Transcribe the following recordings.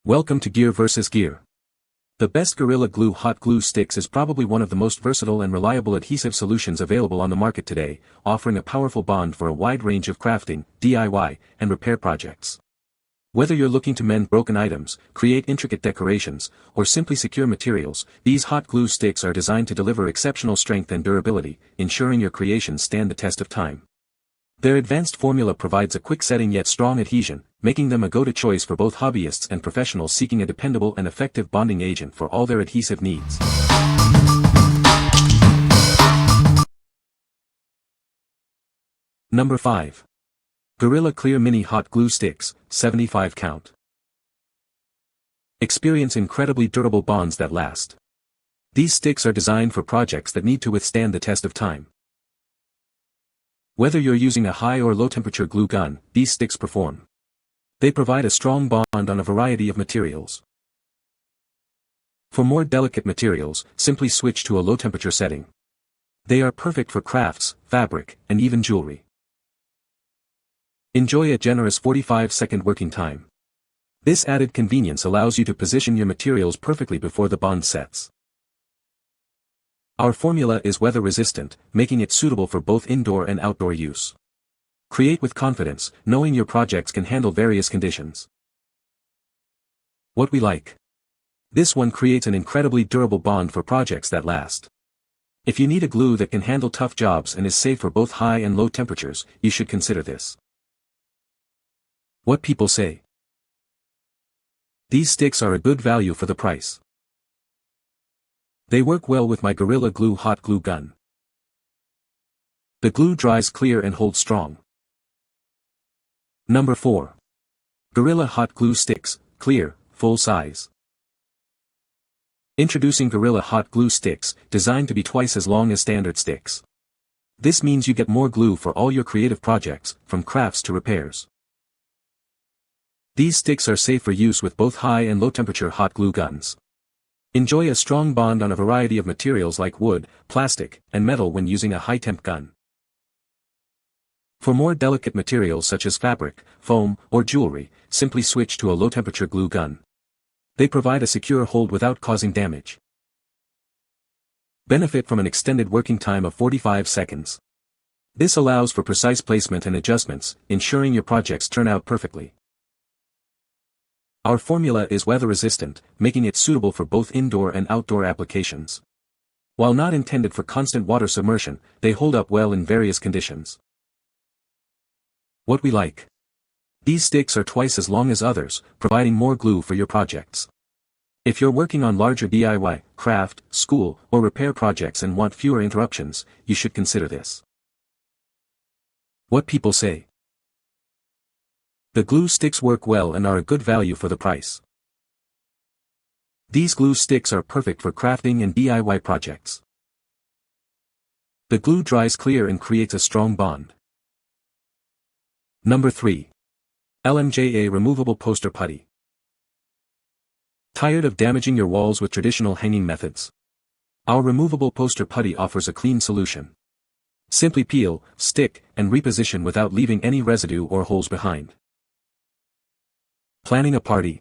Welcome to Gear vs. Gear. The best Gorilla Glue hot glue sticks is probably one of the most versatile and reliable adhesive solutions available on the market today, offering a powerful bond for a wide range of crafting, DIY, and repair projects. Whether you're looking to mend broken items, create intricate decorations, or simply secure materials, these hot glue sticks are designed to deliver exceptional strength and durability, ensuring your creations stand the test of time. Their advanced formula provides a quick-setting yet strong adhesion, making them a go-to choice for both hobbyists and professionals seeking a dependable and effective bonding agent for all their adhesive needs. Number 5. Gorilla Clear Mini Hot Glue Sticks, 75 count. Experience incredibly durable bonds that last. These sticks are designed for projects that need to withstand the test of time. Whether you're using a high or low temperature glue gun, these sticks perform. They provide a strong bond on a variety of materials. For more delicate materials, simply switch to a low temperature setting. They are perfect for crafts, fabric, and even jewelry. Enjoy a generous 45-second working time. This added convenience allows you to position your materials perfectly before the bond sets. Our formula is weather resistant, making it suitable for both indoor and outdoor use. Create with confidence, knowing your projects can handle various conditions. What we like. This one creates an incredibly durable bond for projects that last. If you need a glue that can handle tough jobs and is safe for both high and low temperatures, you should consider this. What people say. These sticks are a good value for the price. They work well with my Gorilla Glue hot glue gun. The glue dries clear and holds strong. Number 4. Gorilla Hot Glue Sticks, Clear, Full Size. Introducing Gorilla Hot Glue Sticks, designed to be twice as long as standard sticks. This means you get more glue for all your creative projects, from crafts to repairs. These sticks are safe for use with both high and low temperature hot glue guns. Enjoy a strong bond on a variety of materials like wood, plastic, and metal when using a high-temp gun. For more delicate materials such as fabric, foam, or jewelry, simply switch to a low-temperature glue gun. They provide a secure hold without causing damage. Benefit from an extended working time of 45 seconds. This allows for precise placement and adjustments, ensuring your projects turn out perfectly. Our formula is weather-resistant, making it suitable for both indoor and outdoor applications. While not intended for constant water submersion, they hold up well in various conditions. What we like. These sticks are twice as long as others, providing more glue for your projects. If you're working on larger DIY, craft, school, or repair projects and want fewer interruptions, you should consider this. What people say. The glue sticks work well and are a good value for the price. These glue sticks are perfect for crafting and DIY projects. The glue dries clear and creates a strong bond. Number 3. LMJIA Removable Poster Putty. Tired of damaging your walls with traditional hanging methods? Our removable poster putty offers a clean solution. Simply peel, stick, and reposition without leaving any residue or holes behind. Planning a party.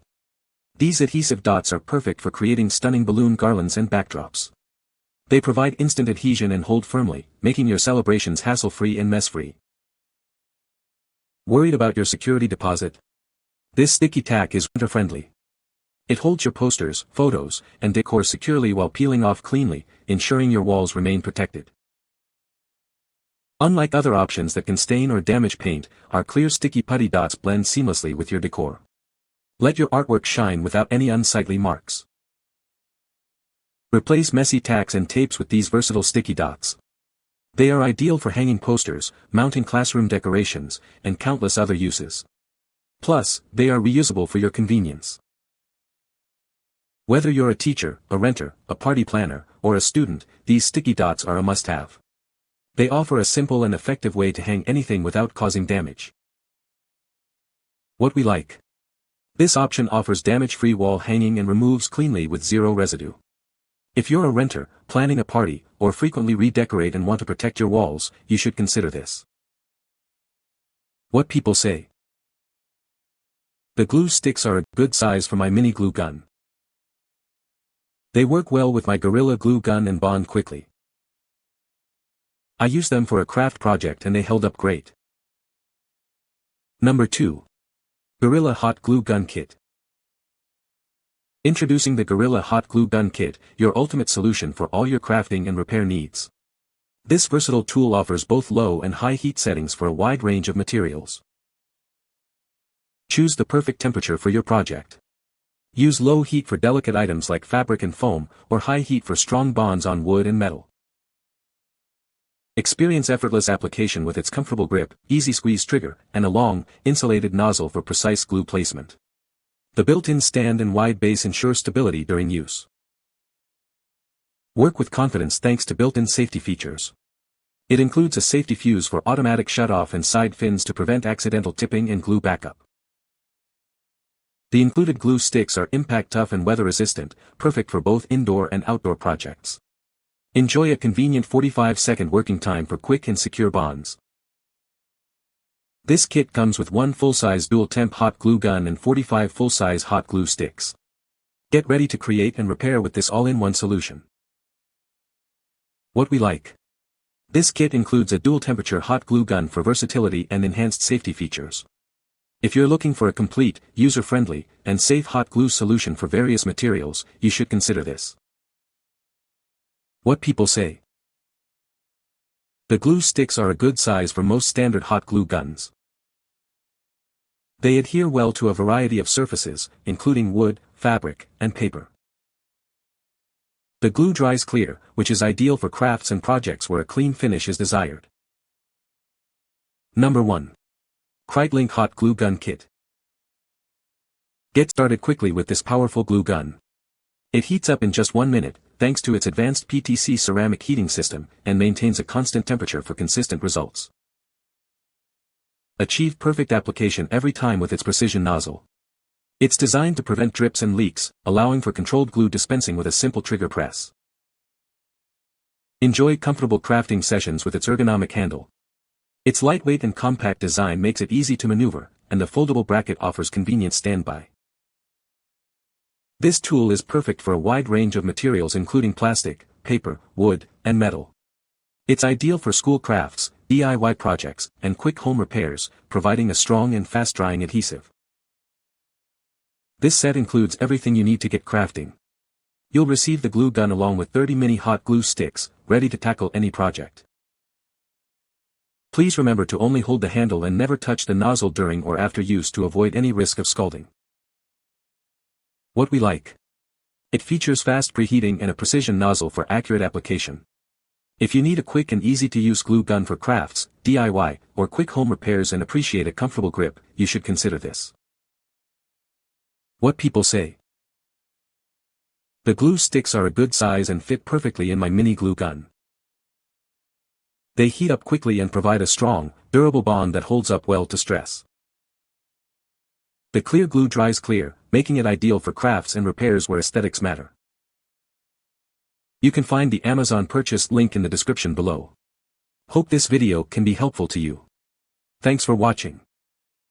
These adhesive dots are perfect for creating stunning balloon garlands and backdrops. They provide instant adhesion and hold firmly, making your celebrations hassle-free and mess-free. Worried about your security deposit? This sticky tack is winter-friendly. It holds your posters, photos, and decor securely while peeling off cleanly, ensuring your walls remain protected. Unlike other options that can stain or damage paint, our clear sticky putty dots blend seamlessly with your decor. Let your artwork shine without any unsightly marks. Replace messy tacks and tapes with these versatile sticky dots. They are ideal for hanging posters, mounting classroom decorations, and countless other uses. Plus, they are reusable for your convenience. Whether you're a teacher, a renter, a party planner, or a student, these sticky dots are a must-have. They offer a simple and effective way to hang anything without causing damage. What we like. This option offers damage-free wall hanging and removes cleanly with zero residue. If you're a renter, planning a party, or frequently redecorate and want to protect your walls, you should consider this. What people say. The glue sticks are a good size for my mini glue gun. They work well with my Gorilla Glue gun and bond quickly. I used them for a craft project and they held up great. Number 2. Gorilla Hot Glue Gun Kit. Introducing the Gorilla Hot Glue Gun Kit, your ultimate solution for all your crafting and repair needs. This versatile tool offers both low and high heat settings for a wide range of materials. Choose the perfect temperature for your project. Use low heat for delicate items like fabric and foam, or high heat for strong bonds on wood and metal. Experience effortless application with its comfortable grip, easy squeeze trigger, and a long, insulated nozzle for precise glue placement. The built-in stand and wide base ensure stability during use. Work with confidence thanks to built-in safety features. It includes a safety fuse for automatic shut-off and side fins to prevent accidental tipping and glue backup. The included glue sticks are impact-tough and weather-resistant, perfect for both indoor and outdoor projects. Enjoy a convenient 45-second working time for quick and secure bonds. This kit comes with 1 full-size dual-temp hot glue gun and 45 full-size hot glue sticks. Get ready to create and repair with this all-in-one solution. What we like. This kit includes a dual-temperature hot glue gun for versatility and enhanced safety features. If you're looking for a complete, user-friendly, and safe hot glue solution for various materials, you should consider this. What people say. The glue sticks are a good size for most standard hot glue guns. They adhere well to a variety of surfaces, including wood, fabric, and paper. The glue dries clear, which is ideal for crafts and projects where a clean finish is desired. Number 1. Krightlink Hot Glue Gun Kit. Get started quickly with this powerful glue gun. It heats up in just 1 minute, thanks to its advanced PTC ceramic heating system, and maintains a constant temperature for consistent results. Achieve perfect application every time with its precision nozzle. It's designed to prevent drips and leaks, allowing for controlled glue dispensing with a simple trigger press. Enjoy comfortable crafting sessions with its ergonomic handle. Its lightweight and compact design makes it easy to maneuver, and the foldable bracket offers convenient standby. This tool is perfect for a wide range of materials including plastic, paper, wood, and metal. It's ideal for school crafts, DIY projects, and quick home repairs, providing a strong and fast-drying adhesive. This set includes everything you need to get crafting. You'll receive the glue gun along with 30 mini hot glue sticks, ready to tackle any project. Please remember to only hold the handle and never touch the nozzle during or after use to avoid any risk of scalding. What we like. It features fast preheating and a precision nozzle for accurate application. If you need a quick and easy-to-use glue gun for crafts, DIY, or quick home repairs and appreciate a comfortable grip, you should consider this. What people say. The glue sticks are a good size and fit perfectly in my mini glue gun. They heat up quickly and provide a strong, durable bond that holds up well to stress. The clear glue dries clear, making it ideal for crafts and repairs where aesthetics matter. You can find the Amazon purchase link in the description below. Hope this video can be helpful to you. Thanks for watching.